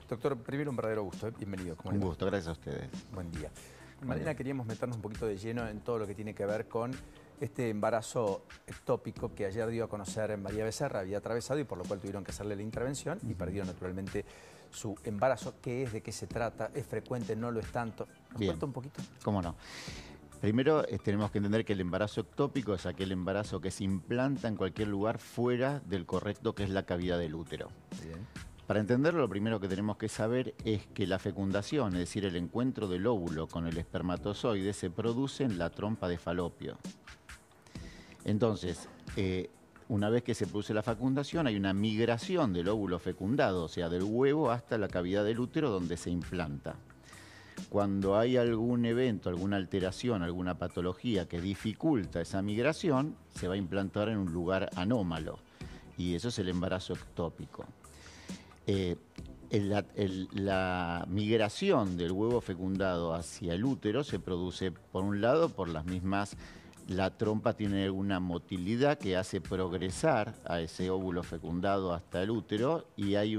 Doctor, primero un verdadero gusto. Bienvenido. Un gusto, gracias a ustedes. Buen día. Mariana, queríamos meternos un poquito de lleno en todo lo que tiene que ver con este embarazo ectópico que ayer dio a conocer María Becerra, había atravesado y por lo cual tuvieron que hacerle la intervención y perdió naturalmente su embarazo. ¿Qué es? ¿De qué se trata? ¿Es frecuente? ¿No lo es tanto? ¿Nos cuenta un poquito? ¿Cómo no? Primero tenemos que entender que el embarazo ectópico es aquel embarazo que se implanta en cualquier lugar fuera del correcto que es la cavidad del útero. Bien. Para entenderlo, lo primero que tenemos que saber es que la fecundación, es decir, el encuentro del óvulo con el espermatozoide, se produce en la trompa de Falopio. Entonces, una vez que se produce la fecundación, hay una migración del óvulo fecundado, o sea, del huevo hasta la cavidad del útero donde se implanta. Cuando hay algún evento, alguna alteración, alguna patología que dificulta esa migración, se va a implantar en un lugar anómalo. Y eso es el embarazo ectópico. La migración del huevo fecundado hacia el útero se produce, por un lado, por las mismas... La trompa tiene una motilidad que hace progresar a ese óvulo fecundado hasta el útero y hay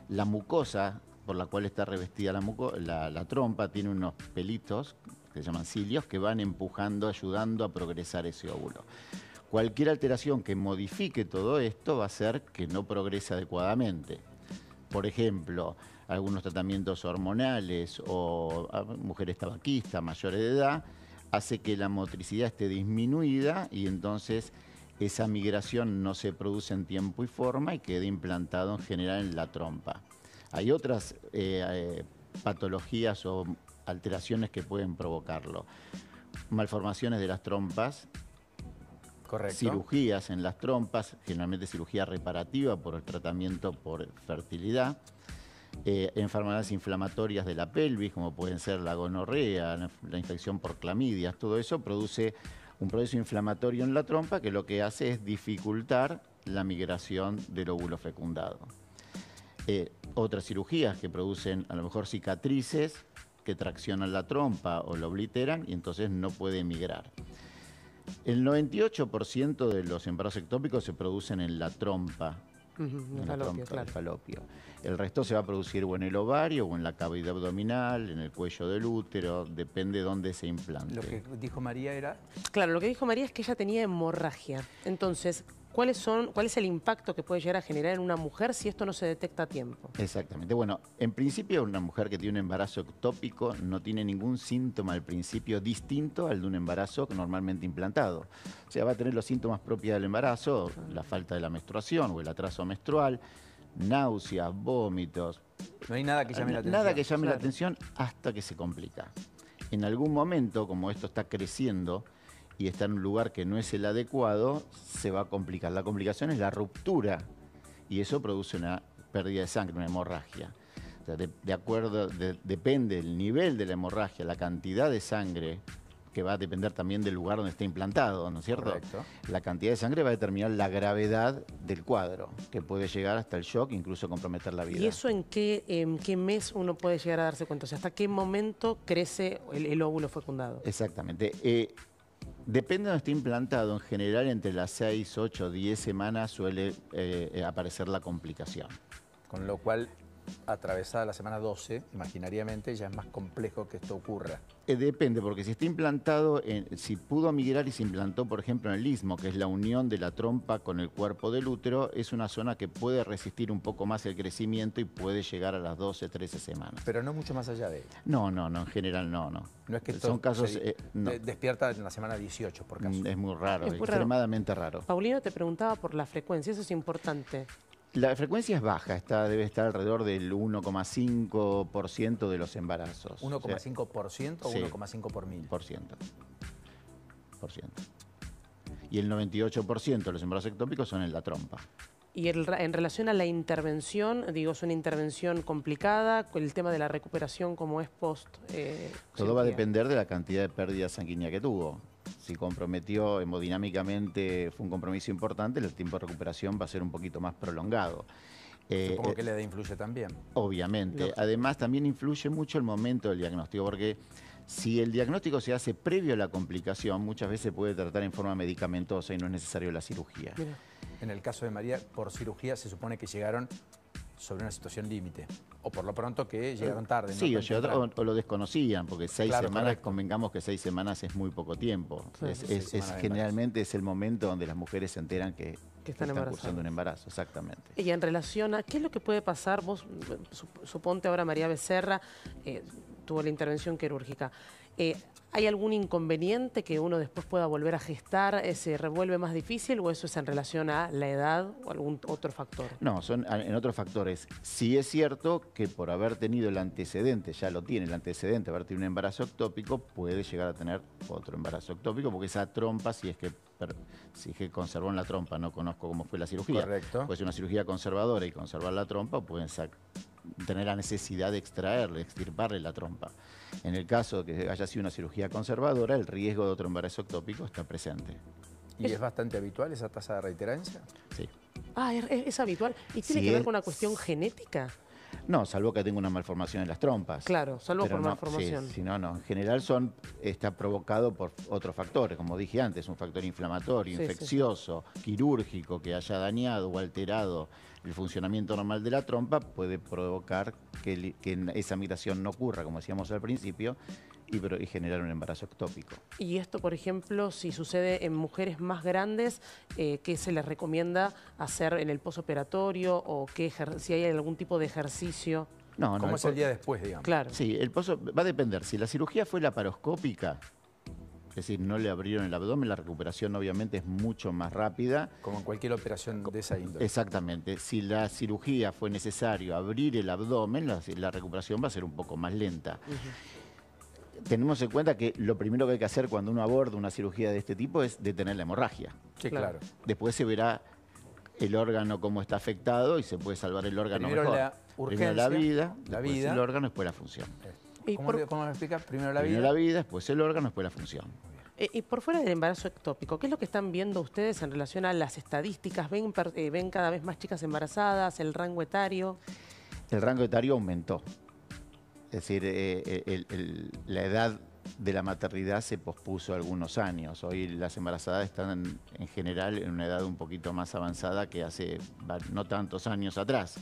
la mucosa por la cual está revestida la trompa tiene unos pelitos que se llaman cilios que van empujando, ayudando a progresar ese óvulo. Cualquier alteración que modifique todo esto va a hacer que no progrese adecuadamente. Por ejemplo, algunos tratamientos hormonales o mujeres tabaquistas mayores de edad hace que la motricidad esté disminuida y entonces esa migración no se produce en tiempo y forma y quede implantado en general en la trompa. Hay otras patologías o alteraciones que pueden provocarlo. Malformaciones de las trompas. Correcto. Cirugías en las trompas, generalmente cirugía reparativa por el tratamiento por fertilidad. Enfermedades inflamatorias de la pelvis, como pueden ser la gonorrea, la infección por clamidias, todo eso produce un proceso inflamatorio en la trompa que lo que hace es dificultar la migración del óvulo fecundado. Otras cirugías que producen a lo mejor cicatrices que traccionan la trompa o lo obliteran y entonces no puede migrar. El 98% de los embarazos ectópicos se producen en la trompa. En la trompa del falopio. El resto se va a producir o en el ovario o en la cavidad abdominal, en el cuello del útero, depende de dónde se implante. Lo que dijo María era... Claro, lo que dijo María es que ella tenía hemorragia. Entonces, ¿cuál es el impacto que puede llegar a generar en una mujer si esto no se detecta a tiempo? Exactamente. Bueno, en principio una mujer que tiene un embarazo ectópico no tiene ningún síntoma al principio distinto al de un embarazo normalmente implantado. O sea, va a tener los síntomas propios del embarazo, la falta de la menstruación o el atraso menstrual, náuseas, vómitos. No hay nada que llame la atención. Nada que llame la atención hasta que se complica. En algún momento, como esto está creciendo y está en un lugar que no es el adecuado, se va a complicar. La complicación es la ruptura y eso produce una pérdida de sangre, una hemorragia. O sea, depende del nivel de la hemorragia, la cantidad de sangre, que va a depender también del lugar donde está implantado, ¿no es cierto? Correcto. La cantidad de sangre va a determinar la gravedad del cuadro, que puede llegar hasta el shock, incluso comprometer la vida. ¿Y eso en qué mes uno puede llegar a darse cuenta? O sea, ¿hasta qué momento crece el óvulo fecundado? Exactamente. Depende de donde esté implantado, en general entre las 6, 8, 10 semanas suele aparecer la complicación. Con lo cual, atravesada la semana 12, imaginariamente ya es más complejo que esto ocurra. Depende, porque si está implantado, si pudo migrar y se implantó, por ejemplo, en el istmo, que es la unión de la trompa con el cuerpo del útero, es una zona que puede resistir un poco más el crecimiento y puede llegar a las 12, 13 semanas. Pero no mucho más allá de ella. No, en general no. No es que esto son casos, despierta en la semana 18, por caso. Es muy raro, Es muy extremadamente raro. Paulino te preguntaba por la frecuencia, eso es importante. La frecuencia es baja, debe estar alrededor del 1,5% de los embarazos. ¿1,5% o sí, 1,5 por mil? Por ciento. Y el 98% de los embarazos ectópicos son en la trompa. Y en relación a la intervención, digo, es una intervención complicada, el tema de la recuperación como es post Todo va a depender de la cantidad de pérdida sanguínea que tuvo. Si comprometió hemodinámicamente, fue un compromiso importante, el tiempo de recuperación va a ser un poquito más prolongado. Supongo que la edad influye también. Obviamente. Lógico. Además, también influye mucho el momento del diagnóstico, porque si el diagnóstico se hace previo a la complicación, muchas veces se puede tratar en forma medicamentosa y no es necesario la cirugía. Mira. En el caso de María, por cirugía se supone que llegaron sobre una situación límite. O por lo pronto que llegaron tarde. Sí, ¿no? o lo desconocían, porque 6 Claro, semanas, correcto. convengamos que 6 semanas es muy poco tiempo. Claro. 6 semanas de Generalmente es el momento donde las mujeres se enteran que están están embarazadas. cursando un embarazo, exactamente. Y en relación a qué es lo que puede pasar, vos suponte ahora María Becerra tuvo la intervención quirúrgica. ¿Hay algún inconveniente que uno después pueda volver a gestar? ¿Se revuelve más difícil o eso es en relación a la edad o algún otro factor? No, son en otros factores. Sí es cierto que por haber tenido el antecedente, ya lo tiene el antecedente, haber tenido un embarazo ectópico, puede llegar a tener otro embarazo ectópico, porque esa trompa, si es que conservó en la trompa, no conozco cómo fue la cirugía. Correcto. Puede ser una cirugía conservadora y conservar la trompa, pueden tener la necesidad de extraerle, extirparle la trompa. En el caso de que haya sido una cirugía conservadora, el riesgo de otro embarazo ectópico está presente. ¿Y es bastante habitual esa tasa de reiterancia? Sí. Ah, es habitual. ¿Y tiene Sí, que ver con una cuestión genética? No, salvo que tenga una malformación en las trompas. Claro, salvo Pero por no, malformación. Sí, si no, no. En general está provocado por otros factores, como dije antes, un factor inflamatorio, Sí, infeccioso, quirúrgico, que haya dañado o alterado el funcionamiento normal de la trompa, puede provocar que esa migración no ocurra, como decíamos al principio, y generar un embarazo ectópico. Y esto, por ejemplo, si sucede en mujeres más grandes, ¿qué se les recomienda hacer en el posoperatorio o si hay algún tipo de ejercicio? No, ¿Cómo es el día después, digamos? Claro. Sí, el pozo va a depender. Si la cirugía fue laparoscópica, es decir, no le abrieron el abdomen, la recuperación obviamente es mucho más rápida. Como en cualquier operación de esa índole. Exactamente. Si la cirugía fue necesario abrir el abdomen, la recuperación va a ser un poco más lenta. Tenemos en cuenta que lo primero que hay que hacer cuando uno aborda una cirugía de este tipo es detener la hemorragia. Sí, claro. Después se verá el órgano cómo está afectado y se puede salvar el órgano Primero mejor. la urgencia, Primero la vida, la después vida. el órgano, después la función. Y ¿Cómo me explicas? Primero la Primero vida. la vida, después el órgano, después la función. Y por fuera del embarazo ectópico, ¿qué es lo que están viendo ustedes en relación a las estadísticas? ¿Ven cada vez más chicas embarazadas? ¿El rango etario? El rango etario aumentó. Es decir, la edad de la maternidad se pospuso algunos años. Hoy las embarazadas están en general en una edad un poquito más avanzada que hace no tantos años atrás.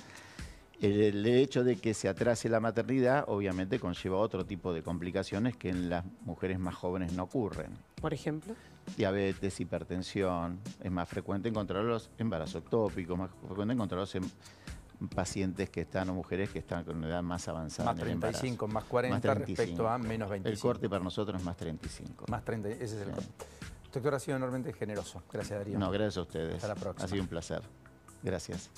El hecho de que se atrase la maternidad obviamente conlleva otro tipo de complicaciones que en las mujeres más jóvenes no ocurren. Por ejemplo. Diabetes, hipertensión, es más frecuente encontrarlos embarazos ectópicos, más frecuente encontrarlos en pacientes que están o mujeres que están con una edad más avanzada Más en el embarazo. 35, más 40 Más 35. respecto a menos 25. El corte para nosotros es más 35. Más 30, ese es el corte. Doctor, ha sido enormemente generoso. Gracias, Darío. No, gracias a ustedes. Hasta la próxima. Ha sido un placer. Gracias.